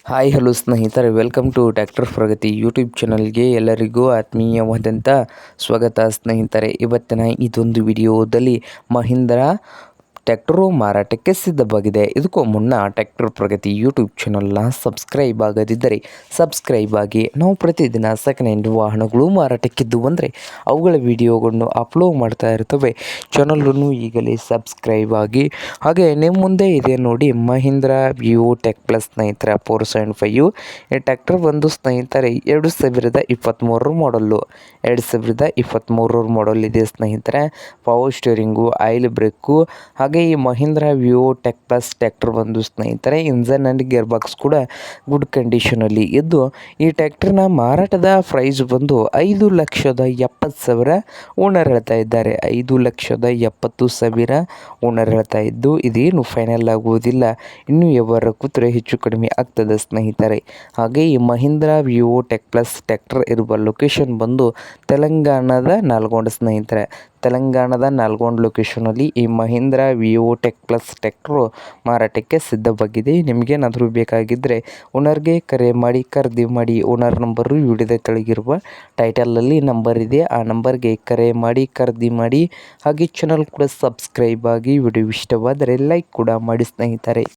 Hi hello ಸ್ನೇಹಿತರೆ, welcome to tractor Pragati YouTube ಚಾನಲ್ಗೆ ಎಲ್ಲರಿಗೂ ಆತ್ಮೀಯವಾದಂಥ ಸ್ವಾಗತ. ಸ್ನೇಹಿತರೆ, ಇವತ್ತಿನ ಇದೊಂದು ವಿಡಿಯೋದಲ್ಲಿ ಮಹೀಂದ್ರಾ ಟ್ರ್ಯಾಕ್ಟರು ಮಾರಾಟಕ್ಕೆ ಸಿದ್ಧವಾಗಿದೆ. ಇದಕ್ಕೂ ಮುನ್ನ ಟ್ರ್ಯಾಕ್ಟರ್ ಪ್ರಗತಿ ಯೂಟ್ಯೂಬ್ ಚಾನಲ್ನ ಸಬ್ಸ್ಕ್ರೈಬ್ ಆಗದಿದ್ದರೆ ಸಬ್ಸ್ಕ್ರೈಬ್ ಆಗಿ. ನಾವು ಪ್ರತಿದಿನ ಸೆಕೆಂಡ್ ಹ್ಯಾಂಡ್ ವಾಹನಗಳು ಮಾರಾಟಕ್ಕಿದ್ದು ಅಂದರೆ ಅವುಗಳ ವಿಡಿಯೋಗಳನ್ನು ಅಪ್ಲೋಡ್ ಮಾಡ್ತಾ ಇರ್ತವೆ. ಚಾನಲನ್ನು ಈಗಲೇ ಸಬ್ಸ್ಕ್ರೈಬ್ ಆಗಿ. ಹಾಗೆ ನಿಮ್ಮ ಮುಂದೆ ಇದೆ ನೋಡಿ ಮಹೀಂದ್ರಾ ವಿವೋ ಟೆಕ್ ಪ್ಲಸ್ ಸ್ನೇಹಿತರೆ 475. ಈ ಟ್ರ್ಯಾಕ್ಟರ್ ಬಂದು ಸ್ನೇಹಿತರೆ 2023 ಮಾಡಲ್ಲು. 2023 ಮಾಡಲ್ ಇದೆ ಸ್ನೇಹಿತರೆ. ಪವರ್ ಸ್ಟೇರಿಂಗು, ಆಯಿಲ್ ಬ್ರೇಕು, ಹಾಗೆ ಈ Mahindra Vivo tech plus tractor ಬಂದು ಸ್ನೇಹಿತರೆ ಇಂಜನ್ ಆ್ಯಂಡ್ ಗೇರ್ ಬಾಕ್ಸ್ ಕೂಡ ಗುಡ್ ಕಂಡೀಷನಲ್ಲಿ ಇದ್ದು, ಈ ಟ್ರ್ಯಾಕ್ಟರ್ನ ಮಾರಾಟದ ಪ್ರೈಸ್ ಬಂದು 5,70,000 ಓನರ್ ಹೇಳ್ತಾ ಇದ್ದಾರೆ. 5,70,000 ಓನರ್ ಹೇಳ್ತಾ ಇದ್ದು, ಇದೇನು ಫೈನಲ್ ಆಗುವುದಿಲ್ಲ, ಇನ್ನೂ ವ್ಯವಹಾರ ಕೂತ್ರೆ ಹೆಚ್ಚು ಕಡಿಮೆ ಆಗ್ತದೆ ಸ್ನೇಹಿತರೆ. ಹಾಗೆ ಈ Mahindra Vivo tech plus tractor ಇರುವ ಲೊಕೇಶನ್ ಬಂದು ತೆಲಂಗಾಣದ ನಲ್ಗೊಂಡ ಸ್ನೇಹಿತರೆ. ತೆಲಂಗಾಣದ ನಲ್ಗೊಂಡ ಲೊಕೇಶನಲ್ಲಿ ಈ Mahindra Vivo tech plus tractor ಮಾರಾಟಕ್ಕೆ ಸಿದ್ಧವಾಗಿದೆ. ನಿಮಗೇನಾದರೂ ಬೇಕಾಗಿದ್ದರೆ ಓನರ್ಗೆ ಕರೆ ಮಾಡಿ, ಖರೀದಿ ಮಾಡಿ. ಓನರ್ ನಂಬರು ವಿಡಿಯೋದ ಕೆಳಗಿರುವ ಟೈಟಲಲ್ಲಿ ನಂಬರ್ ಇದೆ, ಆ ನಂಬರ್ಗೆ ಕರೆ ಮಾಡಿ ಖರೀದಿ ಮಾಡಿ. ಹಾಗೆ ಚಾನಲ್ ಕೂಡ ಸಬ್ಸ್ಕ್ರೈಬ್ ಆಗಿ. ವಿಡಿಯೋ ಇಷ್ಟವಾದರೆ ಲೈಕ್ ಕೂಡ ಮಾಡಿ ಸ್ನೇಹಿತರೆ.